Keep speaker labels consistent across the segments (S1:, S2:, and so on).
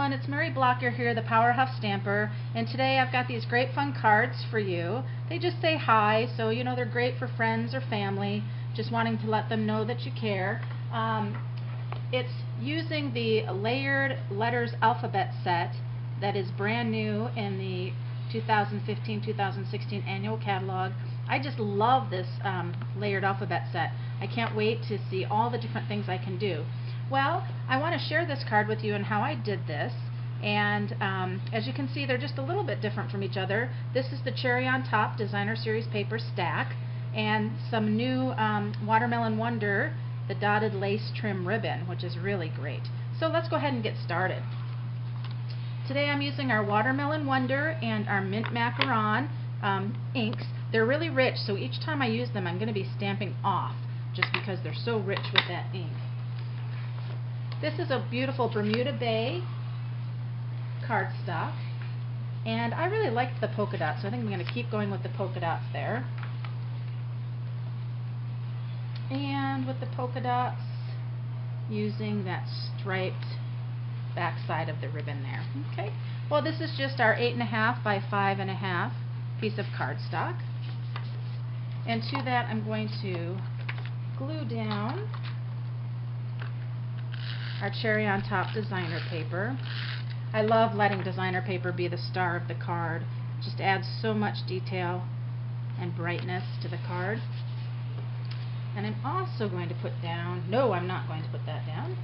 S1: everyone, it's Mary Blocher here, the Powerhuffstamper, and today I've got these great fun cards for you. They just say hi, so you know they're great for friends or family, just wanting to let them know that you care. It's using the layered letters alphabet set that is brand new in the 2015-2016 annual catalog. I just love this layered alphabet set. I can't wait to see all the different things I can do. Well, I want to share this card with you and how I did this, and as you can see, they're just a little bit different from each other. This is the Cherry on Top Designer Series paper stack, and some new Watermelon Wonder, the dotted lace trim ribbon, which is really great. So let's go ahead and get started. Today I'm using our Watermelon Wonder and our Mint Macaron inks. They're really rich, so each time I use them I'm going to be stamping off, just because they're so rich with that ink. This is a beautiful Bermuda Bay cardstock, and I really liked the polka dots, so I think I'm going to keep going with the polka dots there. And with the polka dots, using that striped back side of the ribbon there. Okay. Well, this is just our 8.5 by 5.5 piece of cardstock, and to that I'm going to glue down our Cherry on Top designer paper. I love letting designer paper be the star of the card. It just adds so much detail and brightness to the card. And I'm also going to put down, no, I'm not going to put that down.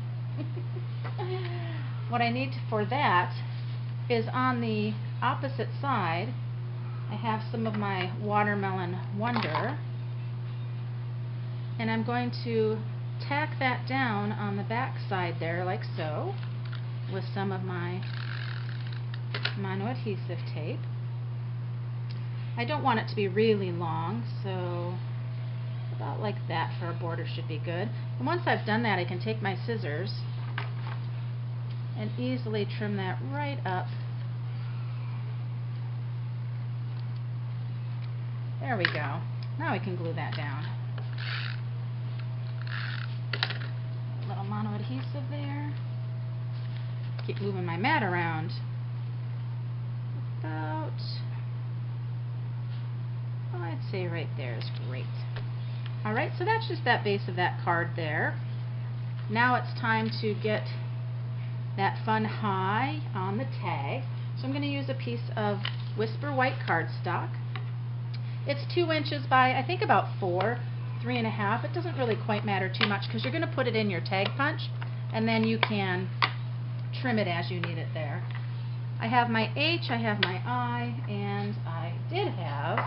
S1: What I need for that is on the opposite side, I have some of my Watermelon Wonder, and I'm going to tack that down on the back side there like so with some of my mono-adhesive tape. I don't want it to be really long, so about like that for a border should be good. And once I've done that, I can take my scissors and easily trim that right up. There we go. Now we can glue that down. Little mono adhesive there. Keep moving my mat around. About, oh, I'd say right there is great. Alright, so that's just that base of that card there. Now it's time to get that fun high on the tag. So I'm going to use a piece of Whisper White cardstock. It's 2 inches by, I think, about 3.5. It doesn't really quite matter too much because you're going to put it in your tag punch, and then you can trim it as you need it there. I have my H, I have my I, and I did have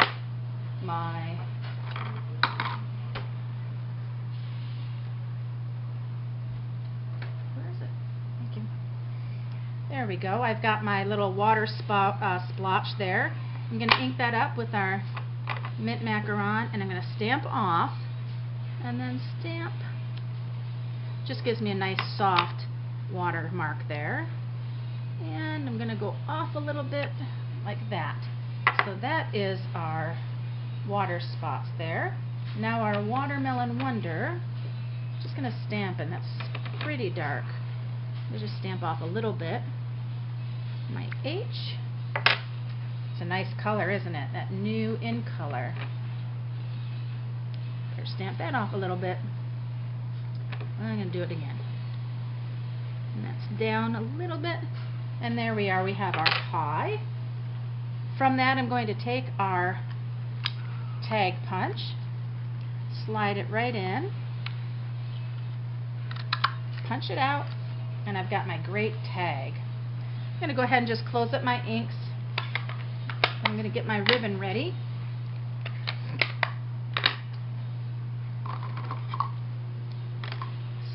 S1: my there we go. I've got my little water splotch there. I'm going to ink that up with our Mint Macaron, and I'm going to stamp off, and then stamp. Just gives me a nice soft water mark there. And I'm going to go off a little bit like that. So that is our water spots there. Now our Watermelon Wonder, just going to stamp, and that's pretty dark. I'll just stamp off a little bit. My H. It's a nice color, isn't it? That new in color. Here, stamp that off a little bit. I'm going to do it again. And that's down a little bit. And there we are. We have our high. From that, I'm going to take our tag punch, slide it right in, punch it out, and I've got my great tag. I'm going to go ahead and just close up my inks. I'm going to get my ribbon ready.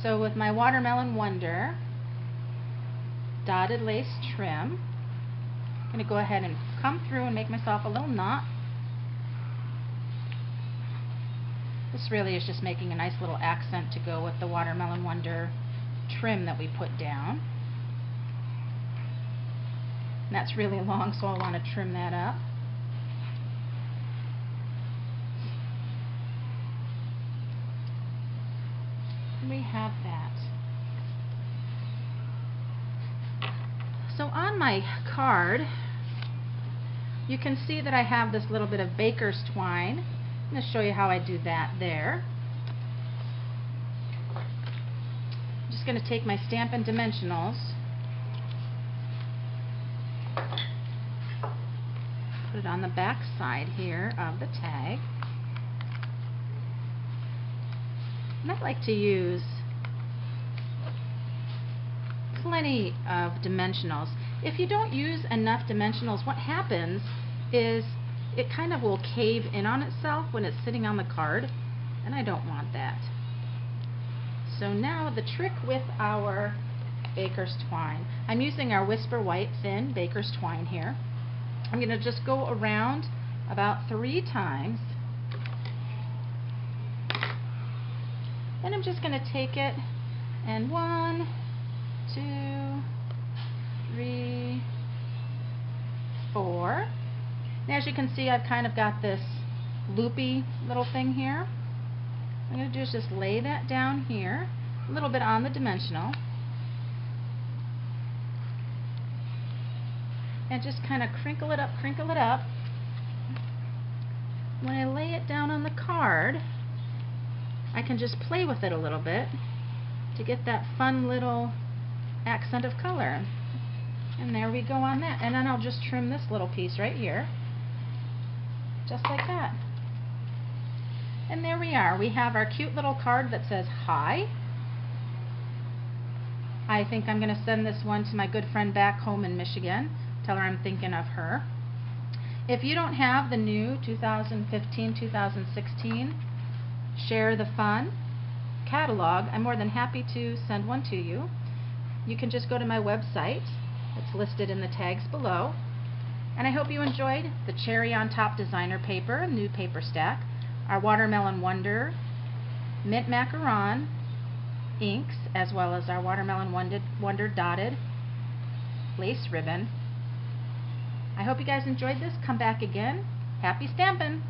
S1: So with my Watermelon Wonder dotted lace trim, I'm going to go ahead and come through and make myself a little knot. This really is just making a nice little accent to go with the Watermelon Wonder trim that we put down. And that's really long, so I'll want to trim that up. And we have that. So on my card, you can see that I have this little bit of baker's twine. I'm going to show you how I do that there. I'm just going to take my Stampin' Dimensionals, put it on the back side here of the tag. And I like to use plenty of dimensionals. If you don't use enough dimensionals, what happens is it kind of will cave in on itself when it's sitting on the card, and I don't want that. So now the trick with our baker's twine. I'm using our Whisper White Thin baker's twine here. I'm going to just go around about 3 times, and I'm just going to take it and 1, 2, 3, 4. And as you can see, I've kind of got this loopy little thing here. What I'm going to do is just lay that down here, a little bit on the dimensional, and just kind of crinkle it up, crinkle it up. When I lay it down on the card, I can just play with it a little bit to get that fun little accent of color. And there we go on that. And then I'll just trim this little piece right here, just like that. And there we are. We have our cute little card that says hi. I think I'm going to send this one to my good friend back home in Michigan. Tell her I'm thinking of her. If you don't have the new 2015-2016 Share the Fun catalog, I'm more than happy to send one to you. You can just go to my website. It's listed in the tags below. And I hope you enjoyed the Cherry on Top designer paper, new paper stack, our Watermelon Wonder, Mint Macaron inks, as well as our Watermelon Wonder dotted lace ribbon. I hope you guys enjoyed this. Come back again. Happy stampin'!